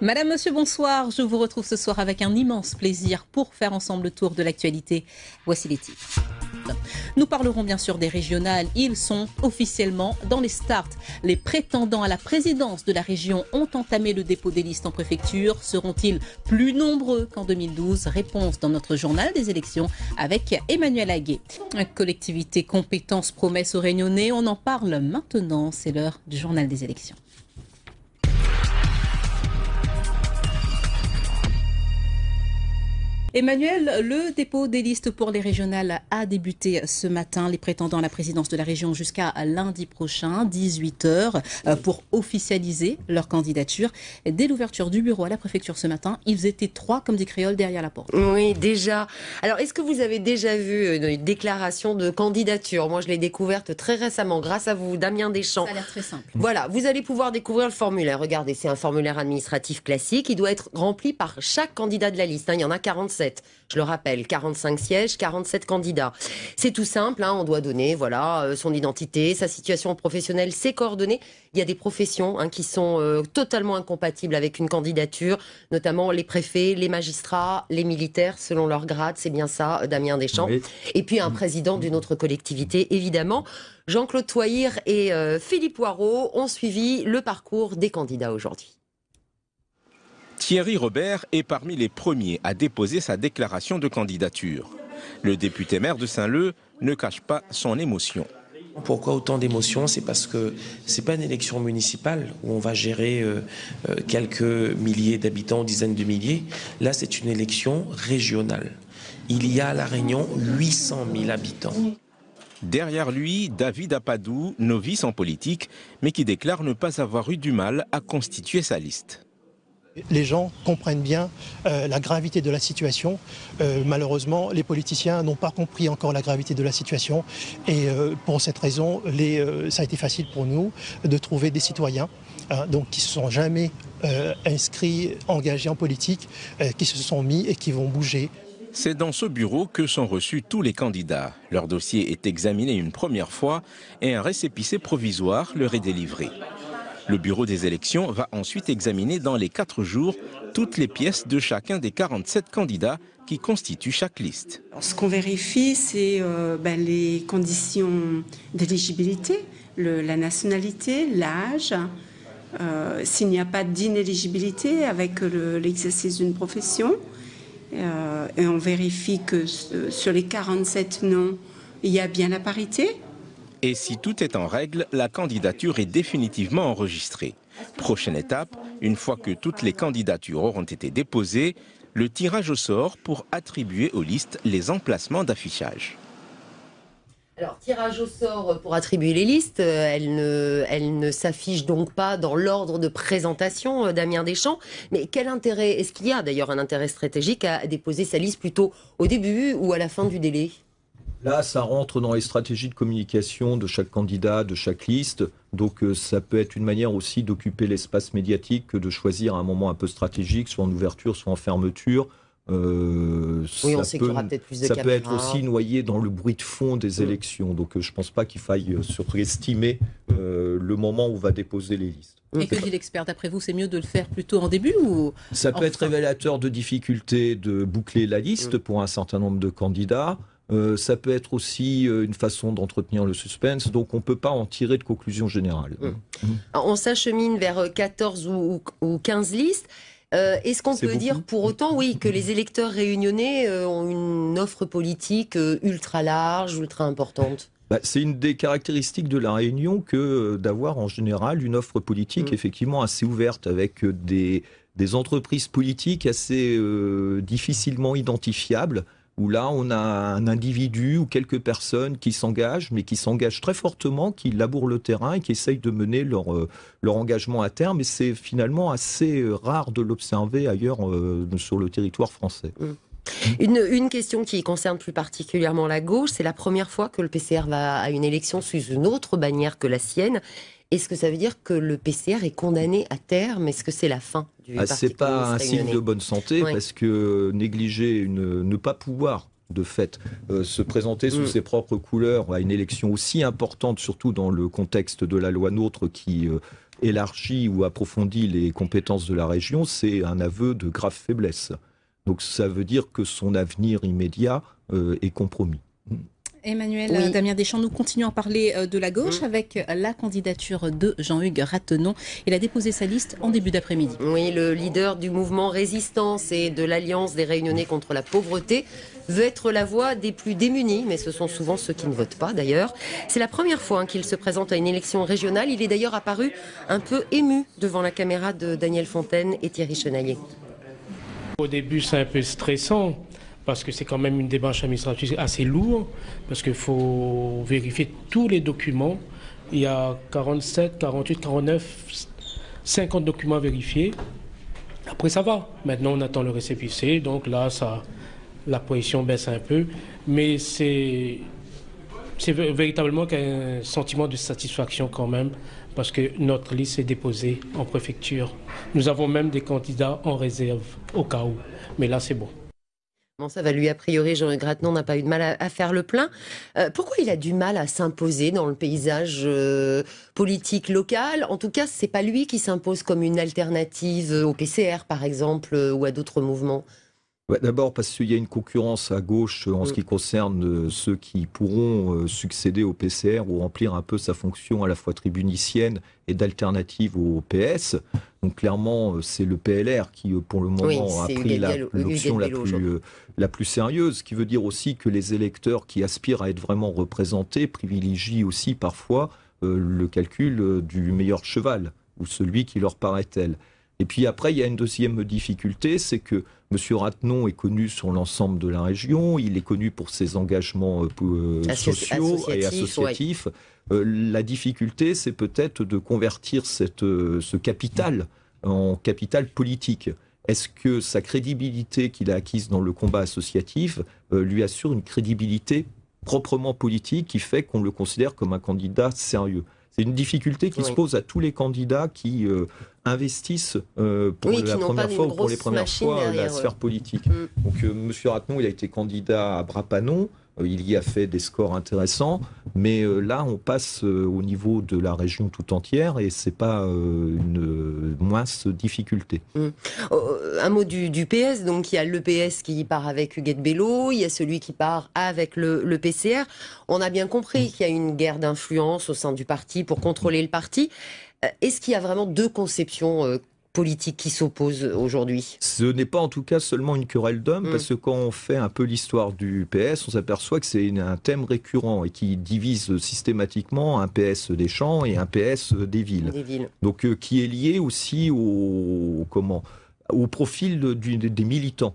Madame, monsieur, bonsoir. Je vous retrouve ce soir avec un immense plaisir pour faire ensemble le tour de l'actualité. Voici les titres. Nous parlerons bien sûr des régionales. Ils sont officiellement dans les starts. Les prétendants à la présidence de la région ont entamé le dépôt des listes en préfecture. Seront-ils plus nombreux qu'en 2012? Réponse dans notre journal des élections avec Emmanuel Aguet. Collectivité, compétences, promesses aux Réunionnais. On en parle maintenant. C'est l'heure du journal des élections. Emmanuel, le dépôt des listes pour les régionales a débuté ce matin. Les prétendants à la présidence de la région jusqu'à lundi prochain, 18h, pour officialiser leur candidature. Dès l'ouverture du bureau à la préfecture ce matin, ils étaient 3, comme dit Créole, derrière la porte. Oui, déjà. Alors, est-ce que vous avez déjà vu une déclaration de candidature? Moi, je l'ai découverte très récemment, grâce à vous, Damien Deschamps. Ça a l'air très simple. Voilà, vous allez pouvoir découvrir le formulaire. Regardez, c'est un formulaire administratif classique. Il doit être rempli par chaque candidat de la liste. Il y en a 47. Je le rappelle, 45 sièges, 47 candidats. C'est tout simple, on doit donner son identité, sa situation professionnelle, ses coordonnées. Il y a des professions qui sont totalement incompatibles avec une candidature, notamment les préfets, les magistrats, les militaires, selon leur grade. C'est bien ça, Damien Deschamps. Oui. Et puis un président d'une autre collectivité, évidemment. Jean-Claude Thohir et Philippe Poirot ont suivi le parcours des candidats aujourd'hui. Thierry Robert est parmi les premiers à déposer sa déclaration de candidature. Le député maire de Saint-Leu ne cache pas son émotion. Pourquoi autant d'émotions? C'est parce que ce n'est pas une élection municipale où on va gérer quelques milliers d'habitants, dizaines de milliers. Là, c'est une élection régionale. Il y a à La Réunion 800 000 habitants. Derrière lui, David Apadou, novice en politique, mais qui déclare ne pas avoir eu du mal à constituer sa liste. Les gens comprennent bien la gravité de la situation. Malheureusement, les politiciens n'ont pas compris encore la gravité de la situation. Et pour cette raison, ça a été facile pour nous de trouver des citoyens donc, qui ne se sont jamais inscrits, engagés en politique, qui se sont mis et qui vont bouger. C'est dans ce bureau que sont reçus tous les candidats. Leur dossier est examiné une première fois et un récépissé provisoire leur est délivré. Le bureau des élections va ensuite examiner dans les 4 jours toutes les pièces de chacun des 47 candidats qui constituent chaque liste. Ce qu'on vérifie, c'est les conditions d'éligibilité, la nationalité, l'âge. S'il n'y a pas d'inéligibilité avec l'exercice d'une profession. Et on vérifie que sur les 47 noms, il y a bien la parité. Et si tout est en règle, la candidature est définitivement enregistrée. Prochaine étape, une fois que toutes les candidatures auront été déposées, le tirage au sort pour attribuer aux listes les emplacements d'affichage. Alors, tirage au sort pour attribuer les listes, elle ne s'affiche donc pas dans l'ordre de présentation, Damien Deschamps. Mais quel intérêt, est-ce qu'il y a d'ailleurs un intérêt stratégique à déposer sa liste plutôt au début ou à la fin du délai ? Là, ça rentre dans les stratégies de communication de chaque candidat, de chaque liste. Donc, ça peut être une manière aussi d'occuper l'espace médiatique que de choisir un moment un peu stratégique, soit en ouverture, soit en fermeture. Oui, on sait qu'il y aura peut-être plus de caméras. Ça peut être aussi noyé dans le bruit de fond des élections. Donc, je ne pense pas qu'il faille surestimer le moment où on va déposer les listes. Et que dit l'expert? D'après vous, c'est mieux de le faire plutôt en début ou ça peut être révélateur de difficultés de boucler la liste pour un certain nombre de candidats. Ça peut être aussi une façon d'entretenir le suspense, donc on ne peut pas en tirer de conclusion générale. On s'achemine vers 14 ou 15 listes. Est-ce qu'on peut dire pour autant que les électeurs réunionnais ont une offre politique ultra large, ultra importante? C'est une des caractéristiques de la Réunion que d'avoir en général une offre politique effectivement assez ouverte avec des entreprises politiques assez difficilement identifiables, où là, on a un individu ou quelques personnes qui s'engagent, mais qui s'engagent très fortement, qui labourent le terrain et qui essayent de mener leur engagement à terme. Et c'est finalement assez rare de l'observer ailleurs sur le territoire français. Une question qui concerne plus particulièrement la gauche, c'est la première fois que le PCR va à une élection sous une autre bannière que la sienne. Est-ce que ça veut dire que le PCR est condamné à terme? Est-ce que c'est la fin du Parti C'est pas un signe de bonne santé, ouais. Parce que négliger, ne pas pouvoir de fait. Se présenter sous ses propres couleurs à une élection aussi importante, surtout dans le contexte de la loi NOTRe qui élargit ou approfondit les compétences de la région, c'est un aveu de grave faiblesse. Donc ça veut dire que son avenir immédiat est compromis. Emmanuel Damien Deschamps, nous continuons à parler de la gauche avec la candidature de Jean-Hugues Ratenon. Il a déposé sa liste en début d'après-midi. Oui, le leader du mouvement Résistance et de l'Alliance des Réunionnais contre la pauvreté veut être la voix des plus démunis, mais ce sont souvent ceux qui ne votent pas d'ailleurs. C'est la première fois qu'il se présente à une élection régionale. Il est d'ailleurs apparu un peu ému devant la caméra de Daniel Fontaine et Thierry Chenaillé. Au début, c'est un peu stressant. Parce que c'est quand même une démarche administrative assez lourde, parce qu'il faut vérifier tous les documents. Il y a 47, 48, 49, 50 documents à vérifier. Après, ça va. Maintenant, on attend le récépissé, donc là, la pression baisse un peu. Mais c'est véritablement un sentiment de satisfaction quand même, parce que notre liste est déposée en préfecture. Nous avons même des candidats en réserve, au cas où. Mais là, c'est bon. Bon, ça va lui, a priori, Jean-Hugues Ratenon n'a pas eu de mal à faire le plein. Pourquoi il a du mal à s'imposer dans le paysage politique local? En tout cas, c'est pas lui qui s'impose comme une alternative au PCR, par exemple, ou à d'autres mouvements. D'abord parce qu'il y a une concurrence à gauche en ce qui concerne ceux qui pourront succéder au PCR ou remplir un peu sa fonction à la fois tribunicienne et d'alternative au PS. Donc clairement, c'est le PLR qui, pour le moment, a pris l'option la plus sérieuse, ce qui veut dire aussi que les électeurs qui aspirent à être vraiment représentés privilégient aussi parfois le calcul du meilleur cheval ou celui qui leur paraît tel. Et puis après, il y a une deuxième difficulté, c'est que M. Ratenon est connu sur l'ensemble de la région, il est connu pour ses engagements sociaux et associatifs. La difficulté, c'est peut-être de convertir ce capital en capital politique. Est-ce que sa crédibilité qu'il a acquise dans le combat associatif lui assure une crédibilité proprement politique qui fait qu'on le considère comme un candidat sérieux? C'est une difficulté qui se pose à tous les candidats qui investissent pour la première fois ou pour les premières fois la sphère politique. Donc M. Ratenon, il a été candidat à Bras-Panon, il y a fait des scores intéressants, mais là on passe au niveau de la région tout entière et c'est pas une mince difficulté. Un mot du PS, donc il y a le PS qui part avec Huguette Bello, il y a celui qui part avec le PCR. On a bien compris qu'il y a une guerre d'influence au sein du parti pour contrôler le parti. Est-ce qu'il y a vraiment deux conceptions politiques qui s'opposent aujourd'hui? Ce n'est pas en tout cas seulement une querelle d'hommes, parce que quand on fait un peu l'histoire du PS, on s'aperçoit que c'est un thème récurrent et qui divise systématiquement un PS des champs et un PS des villes. Donc qui est lié aussi au profil des militants.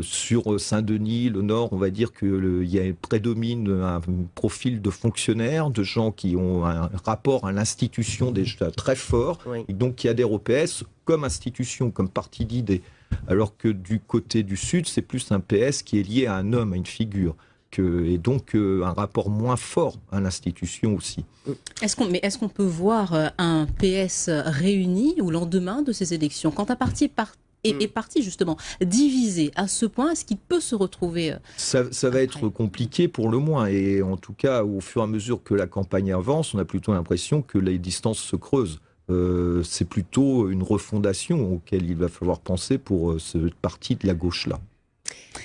Sur Saint-Denis, le Nord, on va dire qu'il prédomine un profil de fonctionnaires, de gens qui ont un rapport à l'institution déjà très fort, et donc qui adhèrent au PS comme institution, comme parti d'idées. Alors que du côté du Sud, c'est plus un PS qui est lié à un homme, à une figure. Et donc un rapport moins fort à l'institution aussi. Est-ce qu'on peut voir un PS réuni au lendemain de ces élections? Quand un parti est parti justement divisé à ce point, est-ce qu'il peut se retrouver ça va être compliqué pour le moins, et en tout cas au fur et à mesure que la campagne avance, on a plutôt l'impression que les distances se creusent. C'est plutôt une refondation auquel il va falloir penser pour ce parti de la gauche-là.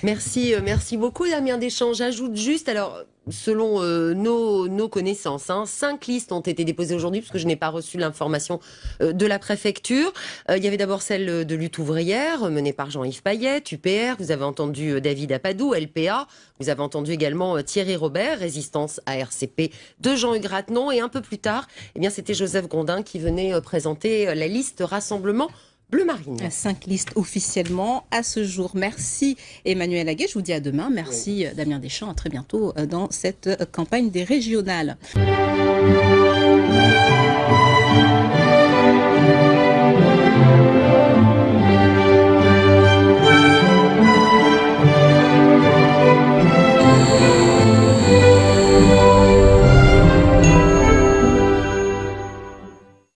Merci beaucoup Damien Deschamps. J'ajoute juste, alors selon nos connaissances, 5 listes ont été déposées aujourd'hui, parce que je n'ai pas reçu l'information de la préfecture. Il y avait d'abord celle de Lutte ouvrière, menée par Jean-Yves Payet, UPR, vous avez entendu David Apadou, LPA, vous avez entendu également Thierry Robert, Résistance à RCP de Jean-Hugues Ratenon, et un peu plus tard, c'était Joseph Gondin qui venait présenter la liste Rassemblement Bleu Marine. 5 listes officiellement à ce jour. Merci Emmanuel Aguet, je vous dis à demain. Merci Damien Deschamps, à très bientôt dans cette campagne des régionales.